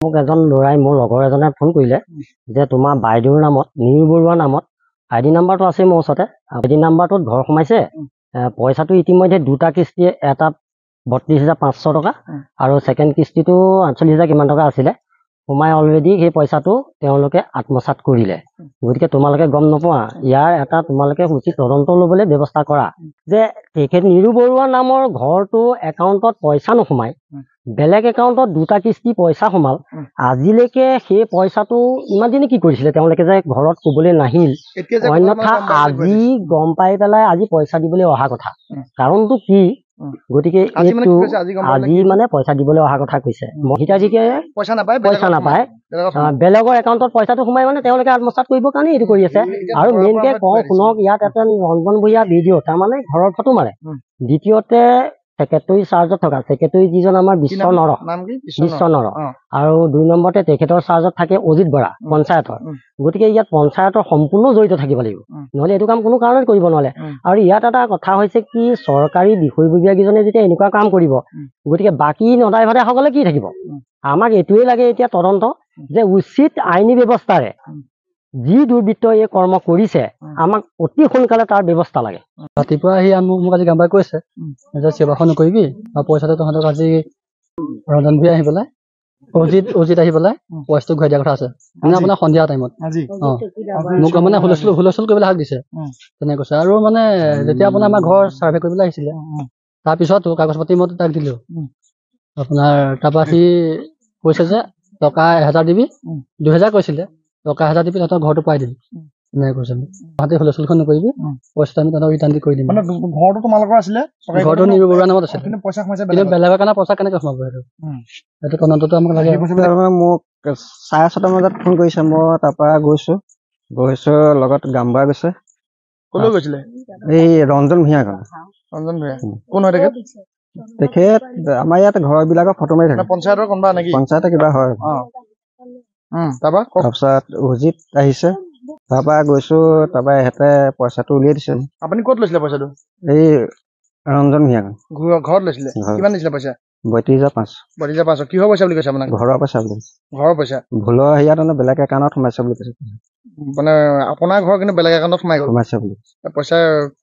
মোক এজন ল'ৰাই মোৰ লগৰ এজনে ফোন কৰিলে যে তোমাৰ বাইদেউৰ নামত নিৰু বৰুৱাৰ নামত আইডি নাম্বাৰটো আছে মোৰ ওচৰতে। আইডি নাম্বাৰটোত ঘৰ সোমাইছে, পইচাটো ইতিমধ্যে দুটা কিস্তি, এটা 32,500 টকা আৰু ছেকেণ্ড কিস্তিটো 48,000 কিমান টকা আছিলে, সোমাই অলৰেডি সেই পইচাটো তেওঁলোকে আত্মসাৎ কৰিলে। গতিকে তোমালোকে গম নোপোৱা, ইয়াৰ এটা তোমালোকে উচিত তদন্ত ল'বলৈ ব্যৱস্থা কৰা যে তেখেত নিৰু বৰুৱাৰ নামৰ ঘৰটো একাউণ্টত পইচা নোসোমাই, বেলেগ একাউণ্টত দুটা কিস্তি পইচা সোমাল। আজিলৈকে সেই পইচাটো ইমান দিনে কি কৰিছিলে তেওঁলোকে যে ঘৰত ক'বলৈ নাহিল, অন্যথা আজি গম পাই পেলাই আজি পইচা দিবলৈ অহা কথা। কাৰণটো কি? গতিকে আজি মানে পইচা দিবলৈ অহা কথা কৈছে। মহিলাজিকে পইচা নাপায়, বেলেগৰ একাউণ্টত পইচাটো সোমাই মানে তেওঁলোকে আত্মসাৎ কৰিবৰ কাৰণে এইটো কৰি আছে। আৰু মেইনকে কওঁ শুনক, ইয়াত এটা ৰঞ্জন ভূঞা ভিডিঅ' তাৰমানে ঘৰৰ ফটো মাৰে। দ্বিতীয়তে ছেক্ৰেটৰী চাৰ্জত থকা ছেক্ৰেটৰী যিজন আমাৰ বিশ্ব নৰ, আৰু 2 নম্বৰতে তেখেতৰ চাৰ্জত থাকে অজিত বৰা পঞ্চায়তৰ। গতিকে ইয়াত পঞ্চায়তৰ সম্পূৰ্ণ জড়িত থাকিব লাগিব, নহ'লে এইটো কাম কোনো কাৰণত কৰিব নোৱাৰে। আৰু ইয়াত এটা কথা হৈছে কি, চৰকাৰী বিষয়ববীয়াকেইজনে যেতিয়া এনেকুৱা কাম কৰিব, গতিকে বাকী নদাই ভাদাই সকলে কি থাকিব? আমাক এইটোৱে লাগে এতিয়া তদন্ত, যে উচিত আইনী ব্যৱস্থাৰে যি দুৰ্বৃত্ত এই কৰ্ম কৰিছে আমাক অতি সোনকালে তাৰ ব্যৱস্থা লাগে। ৰাতিপুৱা আহি মোক আজি গাঁওবাই কৈছে যে সেৱাখন নকৰিবি, আৰু পইচাটো তহঁতক আজি ৰঞ্জন ভূঞা আহি পেলাই অজিত আহি পেলাই পইচাটো ঘূৰাই দিয়া কথা আছে, মানে আপোনাৰ সন্ধিয়া টাইমত। মোক মানে হুলস্থুল কৰিবলৈ হাক দিছে, তেনেকে কৈছে। আৰু মানে যেতিয়া আপোনাৰ আমাৰ ঘৰ চাৰ্ভে কৰিবলৈ আহিছিলে, তাৰপিছতো কাগজ পাতি মই তাক দিলো আপোনাৰ। তাৰপৰা সি কৈছে যে টকা 1000 দিবি, 2000 কৈছিলে, টকা 1000 দিবি তহঁতৰ ঘৰটো পাই দিবি, এনেকে কৈছে। তহঁতে হুলস্থুলখন নকৰিবি, পইচাটো আমি তহঁতক ৰিটাৰ্ণ কৰি দিম। ঘৰটো তোমালোকৰ আছিলে? ঘৰটো নিৰু বৰুৱাৰ নামত আছিলে, কিন্তু বেলেগৰ কাৰণে পইচা কেনেকে সোমাব? সেইটো তদন্তটো আমাক লাগে। মোক 6:30 বজাত ফোন কৰিছে, মই তাৰপৰা গৈছো লগত গামবা গৈছে। কলৈ গৈছিলে? এই ৰঞ্জন ভূঞা। ৰঞ্জন ভূঞা কোন হয় তেখেত? তেখেত আমাৰ ইয়াত ঘৰ বিলাকৰ ফটো মাৰি থাকে। পঞ্চায়তৰ কোনোবা নেকি? পঞ্চায়তৰ কিবা হয়। তাৰপিছত অজিত আহিছে, তাৰপৰা গৈছো, তাৰপৰা এহেঁতে পইচাটো উলিয়াই দিছে। আপুনি ক'ত লৈছিলে পইচাটো? এই ৰঞ্জন ভূঞা ঘৰত লৈছিলে? কিমান দিছিলে পইচা? 32,500। কিহৰ পইচা বুলি কৈছে আপোনাক? ঘৰৰ পইচা বুলি। ঘৰৰ পইচা ভুলৰ হেৰিয়াত বেলেগ একাউণ্টত সোমাইছে বুলি কৈছে। মানে আপোনাৰ ঘৰ কিন্তু বেলেগ একাউণ্টত সোমাইছে বুলি। পইচা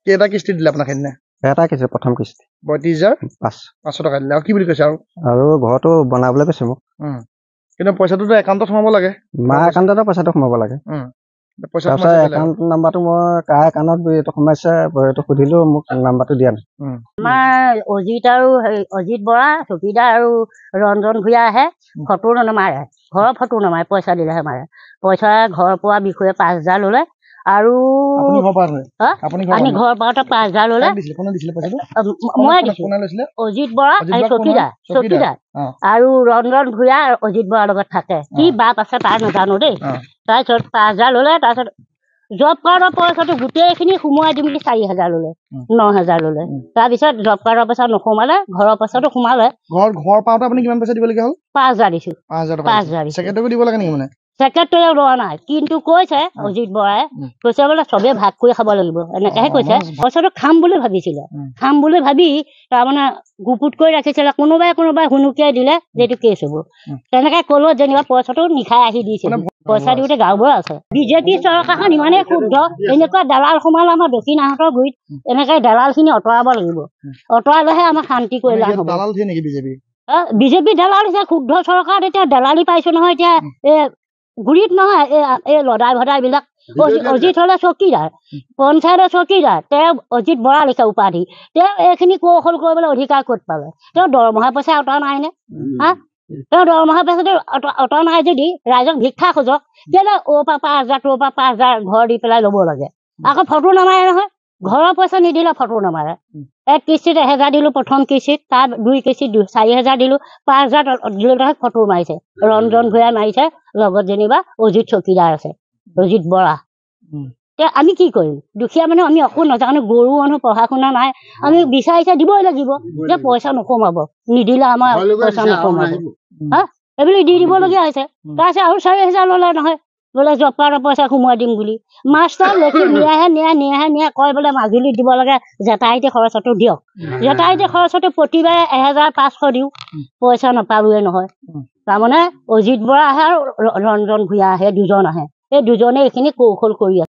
কেইটা কিস্তি দিলে আপোনাক সেইদিনা? এটা কিস্তি, প্ৰথম কিস্তি 32,500 টকা দিলে। আৰু কি বুলি কৈছে? আৰু ঘৰটো বনাবলৈ কৈছে মোক। কিন্তু পইচাটোতো একাউণ্টত সোমাব লাগে, মাৰ একাউণ্টতে পইচাটো সোমাব লাগে। একাউণ্ট নাম্বাৰটো মই কাৰ একাউণ্টত এইটো সোমাইছে এইটো সুধিলো, মোক নাম্বাৰটো দিয়া নাই। আমাৰ অজিত বৰা চকীদাৰ আৰু ৰঞ্জন ভূঞা আহে, ফটো নমাৰে, ঘৰৰ ফটো নমাৰে, পইচা দিলেহে মাৰে। পইচা ঘৰ পোৱা বিষয়ে 5,000 ললে, আৰু আমি ঘৰ পাওঁতে 5,000 ললে। মই দিছো, অজিত বৰা চকীদাৰ আৰু ৰঞ্জন ভূঞা অজিত বৰাৰ লগত থাকে। কি বাপ আছে তাৰ নাজানো দেই। তাৰপিছত 5,000 ললে। তাৰপিছত জব কাৰ্ডৰ পইচাটো গোটেইখিনি সোমোৱাই দিম বুলি 4,000 ললে, 9,000 ললে। তাৰপিছত জব কাৰ্ডৰ পইচা নোসোমালে, ঘৰৰ পইচাটো সোমালে। ঘৰ পাওঁতে আপুনি কিমান পইচা দিবলগীয়া হ'ল? 5,000 দিছো। 5,000 ছেক্ৰেটাৰীকো দিব লাগে নেকি? মানে ছেক্ৰেটাৰীয়ে লোৱা নাই, কিন্তু কৈছে অজিত বৰাই কৈছে বোলে চবেই ভাগ কৰি খাব লাগিব, এনেকেহে কৈছে। পইচাটো খাম বুলি ভাবিছিলে, খাম বুলি ভাবি তাৰমানে গুপুত কৰি ৰাখিছিলে। কোনোবাই হুনুকিয়াই দিলে যে এইটো কেছ হব, তেনেকে কলো যেনিবা পইচাটো নিশাই আহি দিছে। পইচা দিওঁতে গাঁওবুঢ়া আছে। বিজেপি চৰকাৰখন ইমানেই শুদ্ধ, এনেকুৱা দালাল সোমালে আমাৰ দক্ষিণাহঁতৰ গুৰিত। এনেকে দালাল খিনি আঁতৰাব লাগিব, আঁতৰালেহে আমাৰ শান্তি কৰিলে হ'ব। বিজেপি দালাল হৈছে শুদ্ধ চৰকাৰ। এতিয়া দালালি পাইছো নহয়, এতিয়া গুৰিত নহয়, এই লদাই ভদাই বিলাক। অজিত হলে চকীদাৰ, পঞ্চায়তৰ চকীদাৰ, তেওঁ অজিত বৰা লিখা উপাধি। তেওঁ এইখিনি কৌশল কৰিবলৈ অধিকাৰ ক'ত পালে? তেওঁ দৰমহা পইচা অঁতৰা নাই নে? তেওঁ দৰমহা পইচাটো অঁতৰা নাই যদি ৰাইজক ভিক্ষা খোজক, কেলে অ' পৰা 5,000 তোৰ পৰা 5,000 ঘৰ দি পেলাই ল'ব লাগে? আকৌ ফটো নামাৰে নহয়, ঘৰৰ পইচা নিদিলে ফটো নামাৰে। 1 কিস্তিত 1,000 দিলো, প্ৰথম কিস্তিত, তাৰ 2 কিস্তিত 4,000 দিলো, 5,000 দিলে ফটো মাৰিছে। ৰঞ্জন ভূঞা মাৰিছে, লগত যেনিবা অজিত চকীদাৰ আছে, অজিত বৰা। আমি কি কৰিম? দুখীয়া মানুহ, আমি একো নাজানো, গৰু মানুহ, পঢ়া শুনা নাই। আমি বিচাৰিছে দিবই লাগিব যে পইচা নোসোমাব, নিদিলে আমাৰ পইচা নোসোমাব। এইবুলি দি দিবলগীয়া হৈছে। তাৰপিছত আৰু 4,000 ললে নহয়, বোলে জব কাৰ্ডৰ পইচা সোমোৱাই দিম বুলি মাষ্টৰ লেখি নিয়াহে কয় বোলে মাজুলীত দিব লাগে যাতায়তী খৰচটো দিয়ক যাতায়তী খৰচটো প্ৰতিবাৰে 1500 দিওঁ পইচা নাপালোৱে নহয় তাৰমানে অজিত বৰা আহে আৰু ৰঞ্জন ভূঞা আহে দুজন আহে এই দুজনে এইখিনি কৌশল কৰি আছে